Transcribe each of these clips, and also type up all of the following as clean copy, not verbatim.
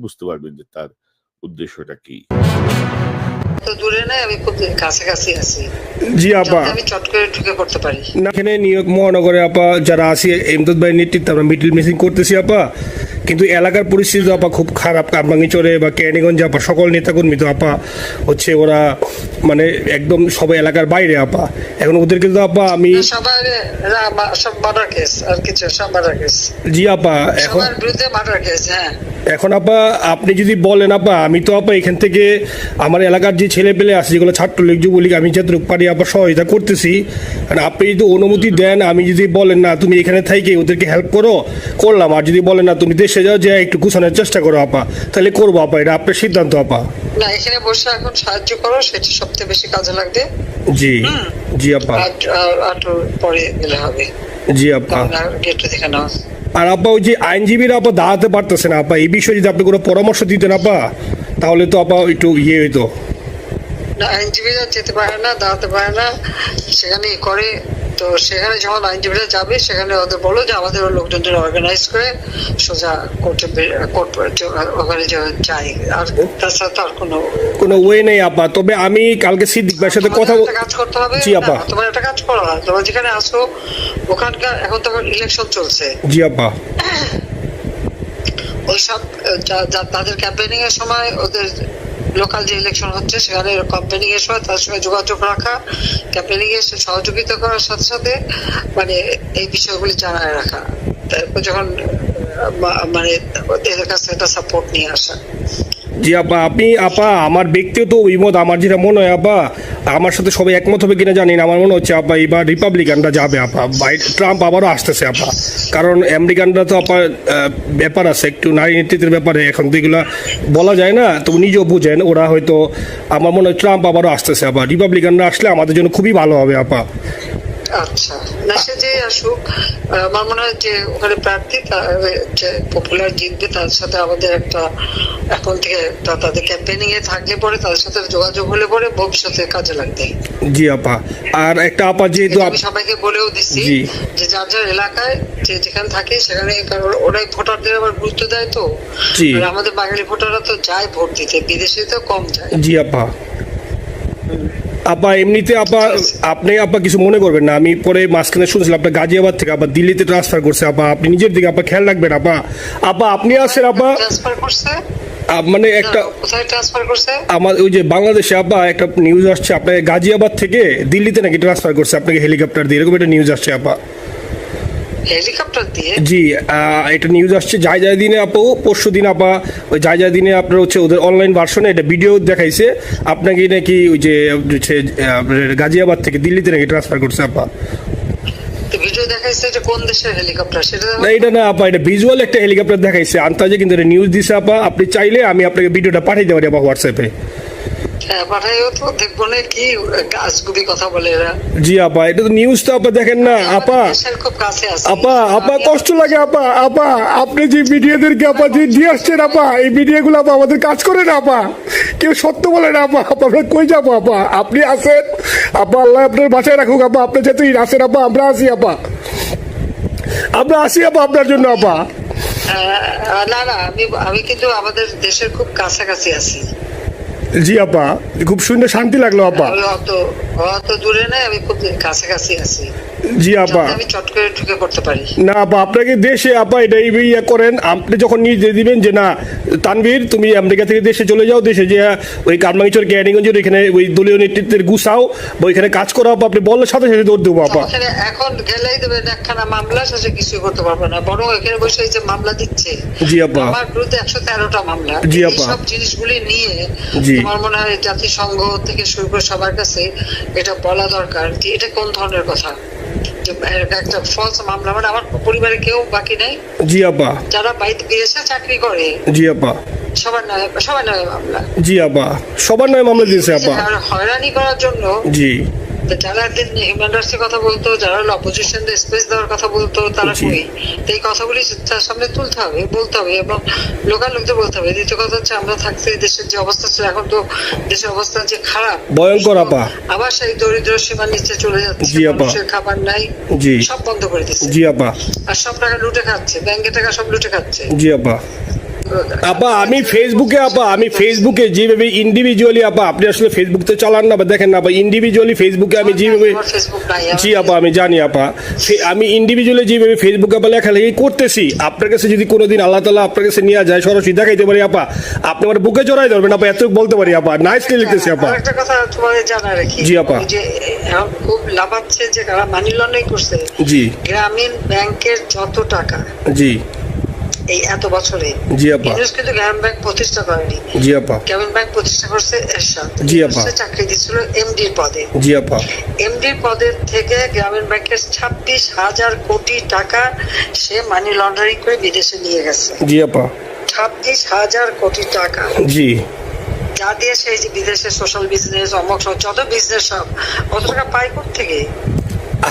বুঝতে পারবেন যে তার উদ্দেশ্যটা কি। তো দূরে নাই, আমি খুব কাছাকাছি আছি। জি আপা, আমি চট করে ঢুকে পড়তে পারি না এখানে নিউ ইয়র্ক মহানগরে আপা যারা আছি এমদাদ ভাই নেতৃত্বে আমরা মিডিল মিসিং করতেছি আপা, কিন্তু এলাকার পরিস্থিতি তো আপা খুব খারাপ। কামরাঙ্গীরচরে বা কেরানীগঞ্জে আপা সকল নেতাকর্মী তো আপা হচ্ছে ওরা মানে একদম সবাই এলাকার বাইরে আপা। এখন ওদেরকে তো আপা আমি সবার সব মার্ডার কেস আর কিছু সব মার্ডার কেস। জি আপা, এখন সবার বিরুদ্ধে মার্ডার কেস। হ্যাঁ এখন আপা আপনি যদি বলেন আপা, আমি তো আপা এখান থেকে আমার এলাকার যে ছেলে পেলে আছে যেগুলো ছাত্রলীগ যুবলীগ আমি যতটুকু পারি আপা সহায়তা করতেছি। কারণ আপনি যদি অনুমতি দেন, আমি যদি বলেন না তুমি এখানে থাইকে ওদেরকে হেল্প করো করলাম, আর যদি বলেন না তুমি দেশে যাও যে একটু গুছানোর চেষ্টা করো আপা, তাহলে করবো আপা, এটা আপনার সিদ্ধান্ত আপা। না, এখানে বসে এখন সাহায্য করো, সেটা সবচেয়ে বেশি কাজে লাগবে। জি জি আপা, আর পরে গেলে হবে। জি আপা, গেটটা দেখে নাও। আর আপা ওই যে আইনজীবীরা আপা দাঁড়াতে পারতেছে না আপা, এই বিষয়ে যদি আপনি কোনো পরামর্শ দিতেন আপা তাহলে তো আপা একটু ইয়ে হইতো। না, আইনজীবীরা যেতে পারে না, দাঁড়াতে পারে না, সেখানে করে। তো সেখানে যখন আইনজীবীরা যাবে সেখানে ওদের বলো যে আমাদের লোকজনদের অর্গানাইজ করে সোজা কোর্টে ওখানে যাই। আর তাছাড়া তো আর কোনো ওয়ে নেই আপা। তবে আমি কালকে সিদ্দিক ভাইয়ের সাথে কথা কাজ করতে হবে। জি আপা, তোমার একটা কাজ করো, তোমরা যেখানে আসো ওখানকার এখন তো ইলেকশন চলছে। জি আপা, ওইসব তাদের ক্যাম্পেনিং এর সময় ওদের লোকাল যে ইলেকশন হচ্ছে সেখানে ক্যাম্পেনিং এর সময় তার সঙ্গে যোগাযোগ রাখা, ক্যাম্পেনিং এর সহযোগিতা করার সাথে সাথে মানে এই বিষয়গুলি জানায় রাখা, তারপর যখন মানে এদের কাছে একটা সাপোর্ট নিয়ে আসা। জি আপা, আপনি আপা আমার ব্যক্তিগত অভিমত আমার যেটা মনে হয় আপা, আমার সাথে সবাই একমত হবে কিনা জানি না, আমার মনে হচ্ছে আপা এবার রিপাবলিকানরা যাবে আপা, ট্রাম্প আবারও আসতেছে আপা। কারণ আমেরিকানরা তো আপা ব্যাপার আছে একটু নারী নেতৃত্বের ব্যাপারে, এখন তো এগুলো বলা যায় না, তো নিজেও বুঝেন ওরা হয়তো, আমার মনে হয় ট্রাম্প আবারও আসতেছে আপা। রিপাবলিকানরা আসলে আমাদের জন্য খুবই ভালো হবে আপা। আচ্ছা, না সে যে আসুক, আমার মনে হয় যে ওখানে প্রার্থী যে পপুলার জিতবে তার সাথে আমাদের একটা এখন থেকে তাদের ক্যাম্পেনিং এ থাকলে পরে তাদের সাথে যোগাযোগ হলে পরে ভবিষ্যতে কাজে লাগবে। জি আপা, আর একটা আপা যেহেতু আমি সবাইকে বলেও দিচ্ছি যে যার যার এলাকায় যে যেখানে থাকে সেখানে, কারণ ওরাই ভোটারদের আবার গুরুত্ব দেয়। তো আর আমাদের বাঙালি ভোটাররা তো যায় ভোট দিতে, বিদেশে তো কম যায়। জি আপা, আপা এমনিতে আপা আপনি আপা কিছু মনে করবেন না, আমি পরে মাঝখানে শুনছিলাম আপনার গাজিয়াবাদ থেকে আবার দিল্লিতে ট্রান্সফার করছে আপা, আপনি নিজের দিকে আপা খেয়াল রাখবেন আপা। আপা আপনি আসেন আপা, ট্রান্সফার করছে মানে একটা কোথায় ট্রান্সফার করছে আমার ওই যে বাংলাদেশে আপা একটা নিউজ আসছে আপনাকে গাজিয়াবাদ থেকে দিল্লিতে নাকি ট্রান্সফার করছে আপনাকে হেলিকপ্টার দিয়ে, এরকম একটা নিউজ আসছে আপা। হেলিকপ্টার দিয়ে? জি, এটা নিউজ আসছে যায় দিনে আপু, পরশু দিন আপা ওই যায় দিনে আপনার হচ্ছে ওদের অনলাইন ভার্সনে এটা ভিডিও দেখাইছে আপনাকে নাকি ওই যে গাজিয়াবাদ থেকে দিল্লিতে নাকি ট্রান্সফার করছে আপা। ভিডিও দেখাইছে যে কোন দেশের হেলিকপ্টার সেটা না, এটা না আপা, এটা ভিজুয়াল একটা হেলিকপ্টার দেখাইছে আন্তাজে, কিন্তু এটা নিউজ দিছে আপা। আপনি চাইলে আমি আপনাকে ভিডিওটা পাঠিয়ে দিতে পারি আপা হোয়াটসঅ্যাপে। হ্যাঁ পাঠাইও তো, দেখবো না কি গাছগুবি কথা বলে এরা। জি আপা, এটা তো নিউজ তো আপা, দেখেন না আপা। খুব কাছে আছে আপা, আপা কষ্ট লাগে আপা। আপা আপনি যে মিডিয়াদেরকে আপা যে দিয়ে আসছেন আপা, এই মিডিয়াগুলো আপা আমাদের কাজ করে না আপা, কেউ সত্য বলে না আপা। আমরা কই যাবো আপা, আপনি আসেন আপা, আল্লাহ আপনার বাসায় রাখুক আপা, আপনি যেহেতু আসেন আপা, আমরা আসি আপা, আমরা আসি আপা আপনার জন্য আপা। না না, আমি কিন্তু আমাদের দেশের খুব কাছাকাছি আছি। জি আপা, খুব শুনে শান্তি লাগলো আপা। অত দূরে নাই, আমি খুব কাছাকাছি আছি। জি আপা, আমি চট করে ঢুকে পড়তে পারি না আপা, আপনাকে দেশে আপা এটা ইয়ে করেন, আপনি যখন নিজে দিবেন যে না তানভীর তুমি আমেরিকা থেকে দেশে চলে যাও, দেশে যে ওই কারমাঙ্গীরচর কেরানীগঞ্জের এখানে ওই দলীয় নেতৃত্বের গুছাও বা ওইখানে কাজ করো আপা, আপনি বললে সাথে সাথে দৌড় দেবো আপা। এখন গেলেই দেবেন একখানা মামলা, শেষে কিছু করতে পারবে না, বরং এখানে বসে যে মামলা দিচ্ছে। জি আপা, আমার বিরুদ্ধে 113টা মামলা। জি আপা, সব জিনিসগুলি নিয়ে আমার মনে হয় জাতিসংঘ থেকে শুরু করে সবার কাছে এটা বলা দরকার যে এটা কোন ধরনের কথা, একটা ফলস মামলা। মানে আমার পরিবারে কেউ বাকি নাই। জি আপা, যারা বাইরে বিদেশে চাকরি করে জি আপা, সবার নয় মামলা। জি আপা, সবার নয় মামলা দিয়েছে আপা। হয়রানি করার জন্য জি, যারা হিউম্যান রাইটস কথা বলতো, যারা অপোজিশন স্পেস দেওয়ার কথা বলতো, তারা কই? এই কথাগুলি তার সামনে তুলতে হবে, বলতে হবে, এবং লোকাল লোকদের বলতে হবে। দ্বিতীয় কথা হচ্ছে আমরা থাকতে দেশের যে অবস্থা ছিল, এখন তো দেশের অবস্থা যে খারাপ, ভয়ঙ্কর আপা। আবার সেই দরিদ্র সীমার নিচে চলে যাচ্ছে, মানুষের খাবার নাই, সব বন্ধ করে দিচ্ছে। জি আপা, আর সব টাকা লুটে খাচ্ছে, ব্যাংকের টাকা সব লুটে খাচ্ছে। জি আপা, আপা আমি ফেসবুকে যেভাবে ইন্ডিভিজুয়ালি আপা আপনি আসলে ফেসবুক তো চালান না বা দেখেন না আপা ইন্ডিভিজুয়ালি ফেসবুকে আমি যেভাবে ফেসবুক নাই জি আপা আমি জানি আপা আমি ইন্ডিভিজুয়ালি যেভাবে ফেসবুকে আপা লেখালেখি করতেছি আপনার কাছে যদি কোনোদিন আল্লাহ তাআলা আপনার কাছে নিয়ে যায় সরাসরি দেখাইতে পারি আপা আপনি আমার বুকে জড়াই ধরবেন আপা এত বলতে পারি আপা নাইসলি লিখতেছি আপা একটা কথা তোমাদের জানা রাখি জি আপা। ওই যে এখন খুব লাভাচ্ছে যে কারা মানি লন্ডারিং করছে জি গ্রামীণ ব্যাংকের যত টাকা জি এই এত বছরে জি আপা ইউনুস কিন্তু গ্রামীণ ব্যাংক প্রতিষ্ঠা করেনি, জি আপা গ্রামীণ ব্যাংক প্রতিষ্ঠা করছে এরশাদ। জি আপা। সে চাকরি দিচ্ছিল এমডির পদে, জি আপা এমডির পদের থেকে গ্রামীণ ব্যাংকের 26,000 কোটি টাকা সে মানি লন্ডারিং করে বিদেশে নিয়ে গেছে। জি আপা 26,000 কোটি টাকা জি যা দিয়ে সেই যে বিদেশে সোশ্যাল বিজনেস অমক সব যত বিজনেস সব কত টাকা পায় থেকে।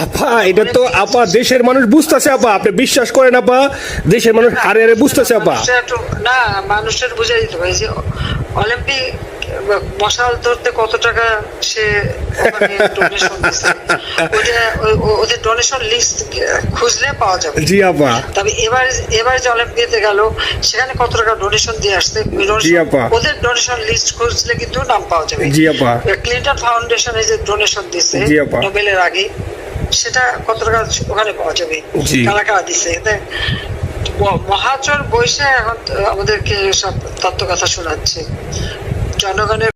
আপা এটা তো আপা দেশের মানুষ বুঝতেছে আপা আপনি বিশ্বাস করেন আপা দেশের মানুষ হারে হারে বুঝতেছে আপা না মানুষের বুঝাই দিতে পারে যে অলিম্পিক মশাল ধরতে কত টাকা সে ডোনেশন দিচ্ছে ওদের ডোনেশন লিস্ট খুঁজলে পাওয়া যাবে। জি আপা তবে এবার যে অলিম্পিয়াতে গেল সেখানে কত টাকা ডোনেশন দিয়ে আসছে জি আপা ওদের ডোনেশন লিস্ট খুঁজলে কিন্তু নাম পাওয়া যাবে। জি আপা ক্লিন্টন ফাউন্ডেশনে যে ডোনেশন দিচ্ছে জি আপা নোবেলের আগে সেটা কত টাকা ওখানে পাওয়া যাবে কারা কারা দিচ্ছে। মহাচর বৈশে এখন আমাদেরকে সব তত্ত্ব কথা শোনাচ্ছে জনগণের